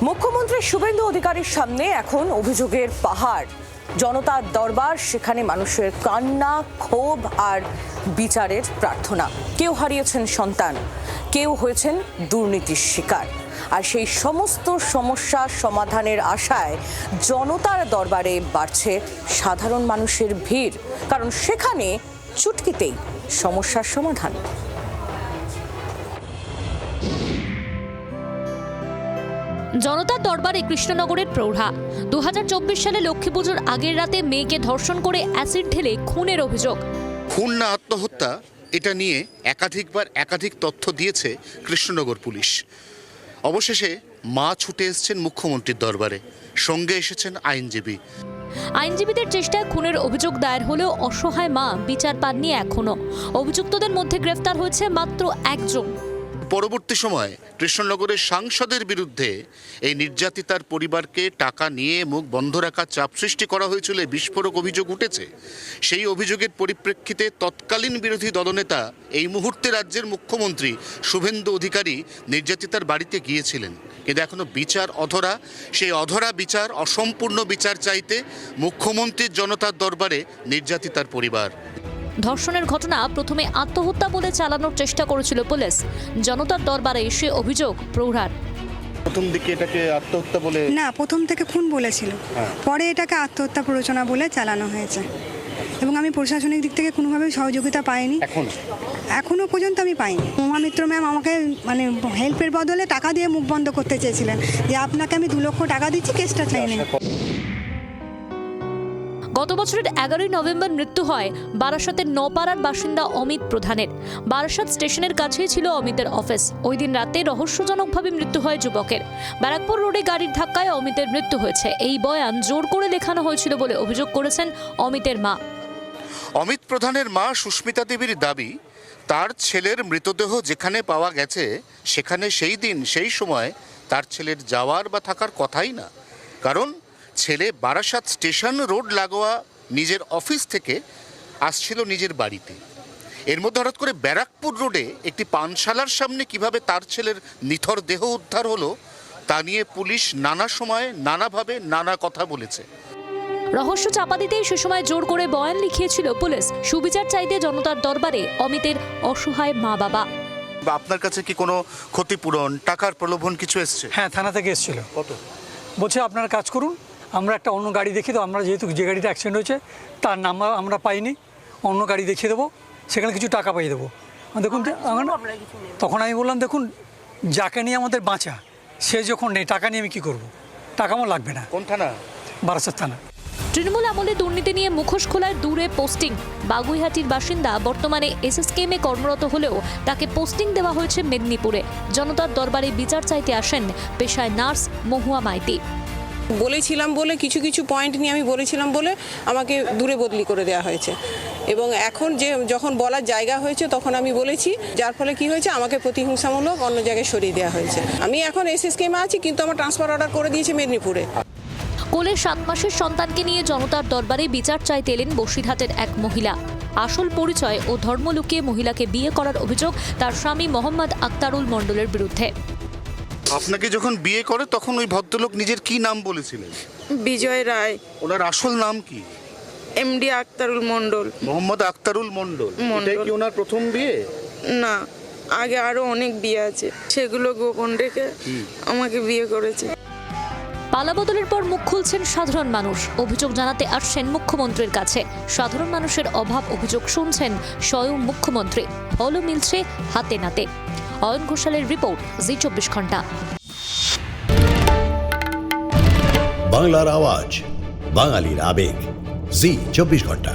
মুখ্যমন্ত্রী শুভেন্দু অধিকারীর সামনে এখন অভিযোগের পাহাড়। জনতার দরবার, সেখানে মানুষের কান্না, ক্ষোভ আর বিচারের প্রার্থনা। কেউ হারিয়েছেন সন্তান, কেউ হয়েছেন দুর্নীতির শিকার। আর সেই সমস্ত সমস্যা সমাধানের আশায় জনতার দরবারে বাড়ছে সাধারণ মানুষের ভিড়, কারণ সেখানে চুটকিতেই সমস্যার সমাধান। জনতার দরবারে কৃষ্ণনগরের প্রৌঢ়া। 2024 সালে লক্ষ্মী পুজোর আগের রাতে মেয়েকে ধর্ষণ করে অ্যাসিড ঢেলে খুনের অভিযোগ। খুন না আত্মহত্যা, এটা নিয়ে একাধিক তথ্য দিয়েছে কৃষ্ণনগর পুলিশ। অবশেষে মা ছুটে এসেছেন মুখ্যমন্ত্রীর দরবারে, সঙ্গে এসেছেন আইনজীবী। আইনজীবীদের চেষ্টায় খুনের অভিযোগ দায়ের হলেও অসহায় মা বিচার পাননি এখনো। অভিযুক্তদের মধ্যে গ্রেফতার হয়েছে মাত্র একজন। পরবর্তী সময়ে কৃষ্ণনগরের সাংসদের বিরুদ্ধে এই নির্যাতিতার পরিবারকে টাকা নিয়ে মুখ বন্ধ রাখার চাপ সৃষ্টি করা হয়েছিল, বিস্ফোরক অভিযোগ উঠেছে। সেই অভিযোগের পরিপ্রেক্ষিতে তৎকালীন বিরোধী দলনেতা, এই মুহূর্তে রাজ্যের মুখ্যমন্ত্রী শুভেন্দু অধিকারী নির্যাতিতার বাড়িতে গিয়েছিলেন, কিন্তু এখনো বিচার অধরা। সেই অধরা বিচার, অসম্পূর্ণ বিচার চাইতে মুখ্যমন্ত্রীর জনতার দরবারে নির্যাতিতার পরিবার। ধর্ষণের ঘটনা প্রথমে আত্মহত্যা বলে চালানোর চেষ্টা করেছিল পুলিশ। জনতার দরবারে এসে অভিযোগ প্রৌঢ়ার। প্রথম দিকে এটাকে আত্মহত্যা বলে না, প্রথম থেকে খুন বলেছিল, পরে এটাকে আত্মহত্যা প্ররোচনা বলে চালানো হয়েছে। এবং আমি প্রশাসনিক দিক থেকে কোনোভাবে সহযোগিতা পাইনি, এখনো পর্যন্ত আমি পাইনি। মহামিত্র ম্যাম আমাকে হেল্পের বদলে টাকা দিয়ে মুখ বন্ধ করতে চেয়েছিলেন, যে আপনাকে আমি 2 লক্ষ টাকা দিচ্ছি, কেসটা চাই না। গত বছরের 11ই নভেম্বর মৃত্যু হয় বারাসাতের নপাড়ার বাসিন্দা অমিত প্রধানের। বারাসাত স্টেশনের কাছেই ছিল অমিতের অফিস। ওই দিন রাতে রহস্যজনকভাবে মৃত্যু হয় যুবকের। ব্যারাকপুর রোডে গাড়ির ধাক্কায় অমিতের মৃত্যু হয়েছে, এই বয়ান জোর করে লেখানো হয়েছিল বলে অভিযোগ করেছেন অমিতের মা। অমিত প্রধানের মা সুস্মিতা দেবীর দাবি, তার ছেলের মৃতদেহ যেখানে পাওয়া গেছে সেখানে সেই দিন সেই সময় তার ছেলের যাওয়ার বা থাকার কথাই না। কারণ ছেলে বারাসাত স্টেশন রোড লাগোয়া নিজের অফিস থেকে আসছিল নিজের বাড়িতে। এর মধ্যে হঠাৎ করে ব্যারাকপুর রোডে একটি পানশালার সামনে কিভাবে তার ছেলের নিথর দেহ উদ্ধার হলো তা নিয়ে পুলিশ নানা সময়ে নানাভাবে নানা কথা বলেছে। রহস্য চাপা দিতেই সে সময় জোর করে বয়ান লিখিয়েছিল পুলিশ। সুবিচার চাইতে জনতার দরবারে অমিতের অসহায় মা বাবা। আপনার কাছে কি কোনো ক্ষতিপূরণ, টাকার প্রলোভন কিছু এসছে? হ্যাঁ, থানা থেকে এসেছিল। কত? বলছে আপনারা কাজ করুন, আমরা একটা অন্য গাড়ি দেখিয়ে দেবো। আমরা যেহেতু যে গাড়িটা অ্যাক্সিডেন্ট হয়েছে তার নাম্বার আমরা পাইনি, অন্য গাড়ি দেখিয়ে দেবো, সেখানে কিছু টাকা পাইয়ে দেবো। দেখুন, তখন আমি বললাম, দেখুন যাকে নিয়ে আমাদের বাঁচা, সে যখন নেই, টাকা নিয়ে আমি কী করবো? টাকা আমার লাগবে না। কোন থানা? বারাসাত থানা। তৃণমূল আমলে দুর্নীতি নিয়ে মুখোশ খোলার দূরে পোস্টিং। বাগুইহাটির বাসিন্দা, বর্তমানে এসএসকেএমে কর্মরত হলেও তাকে পোস্টিং দেওয়া হয়েছে মেদিনীপুরে। জনতার দরবারে বিচার চাইতে আসেন পেশায় নার্স মহুয়া মাইতি। বলেছিলাম বলে কিছু পয়েন্ট নিয়ে আমি বলেছিলাম বলে আমাকে দূরে বদলি করে দেওয়া হয়েছে, এবং এখন যখন বলার জায়গা হয়েছে তখন আমি বলেছি, যার ফলে কি হয়েছে, আমাকে প্রতিহিংসামূলক অন্য জায়গায় সরিয়ে দেওয়া হয়েছে। আমি এখন এসএসকেএমে আছি, কিন্তু আমার ট্রান্সফার অর্ডার করে দিয়েছে মেদিনীপুরে। কোলে 7 মাসের সন্তানকে নিয়ে জনতার দরবারে বিচার চাইতে এলেন বসিরহাটের এক মহিলা। আসল পরিচয় ও ধর্ম লুকিয়ে মহিলাকে বিয়ে করার অভিযোগ তার স্বামী মোহাম্মদ আক্তারুল মণ্ডলের বিরুদ্ধে। আপনাকে যখন বিয়ে করে তখন ওই ভদ্রলোক নিজের কি নাম বলেছিলেন? বিজয় রায়। ওনার আসল নাম কি? এমডি আক্তারুল মণ্ডল। মোহাম্মদ আক্তারুল মণ্ডল। এটাই কি ওনার প্রথম বিয়ে? না, আগে আরো অনেক বিয়ে আছে, সেগুলো গোপন রেখে আমাকে বিয়ে করেছে। পালাবদলের পর মুখ খুলছেন সাধারণ মানুষ। অভিযোগ জানাতে আসছেন মুখ্যমন্ত্রীর কাছে। সাধারণ মানুষের অভাব অভিযোগ শুনছেন স্বয়ং মুখ্যমন্ত্রী। ফলও মিলছে হাতে নাতে। অয়ন ঘোষালের রিপোর্ট, জি 24 ঘন্টা। বাংলার আওয়াজ, বাঙালির আবেগ, জি 24 ঘন্টা।